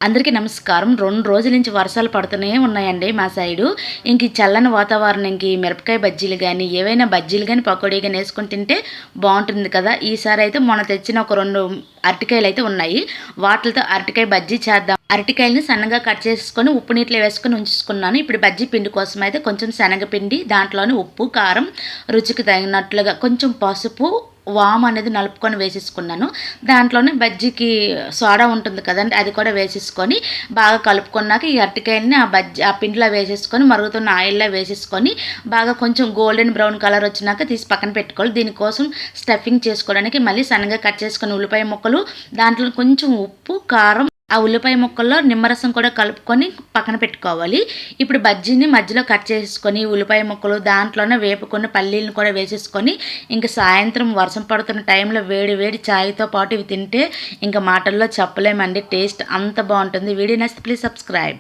అందరికీ నమస్కారం. 2 రోజుల నుంచి వర్షాలు పడుతూనే ఉన్నాయండి మా సైడు. ఇంక ఈ చల్లని వాతావరణంకి మిరపకాయ బజ్జీలు గానీ, ఏవైనా బజ్జీలు గానీ, పకోడీ గానీ ఏసుకొని తింటే బావుంటుంది కదా! ఈసారి అయితే మొన్న తెచ్చిన ఒక 2 అరటికాయలైతే ఉన్నాయి. వాటిలతో అరటికాయ బజ్జీ చేద్దాం. అరటికాయలని సన్నగా కట్ చేసుకొని ఉప్పు నీటిలో వేసుకొని ఉంచుకున్నాను. ఇప్పుడు బజ్జీ పిండి కోసం అయితే కొంచెం శనగపిండి, దాంట్లోనే ఉప్పు, కారం, రుచికి తగినట్లుగా కొంచెం పసుపు, వాము అనేది నలుపుకొని వేసేసుకున్నాను. దాంట్లోనే బజ్జీకి సోడా ఉంటుంది కదండీ! అది కూడా వేసేసుకొని బాగా కలుపుకున్నాక ఈ అరటికాయలని ఆ పిండిలో వేసేసుకొని మరుగుతున్న ఆయిల్‌లో వేసేసుకొని బాగా కొంచెం గోల్డెన్ బ్రౌన్ కలర్ వచ్చినాక తీసి పక్కన పెట్టుకోవాలి. దీనికోసం స్టఫింగ్ చేసుకోవడానికి మళ్ళీ సన్నగా కట్ చేసుకున్న ఉల్లిపాయ ముక్కలు, దాంట్లో కొంచెం ఉప్పు, కారం, ఆ ఉల్లిపాయ ముక్కల్లో నిమ్మరసం కూడా కలుపుకొని పక్కన పెట్టుకోవాలి. ఇప్పుడు బజ్జీని మధ్యలో కట్ చేసుకొని ఉల్లిపాయ ముక్కలు దాంట్లోనే వేపుకున్న పల్లీలను కూడా వేసేసుకొని ఇంక సాయంత్రం వర్షం పడుతున్న టైంలో వేడి వేడి చాయ్‌తో పాటు ఇవి తింటే ఇంక మాటల్లో చెప్పలేమండి. టేస్ట్ అంత బావుంటుంది. వీడియో నచ్చితే ప్లీజ్ సబ్స్క్రైబ్.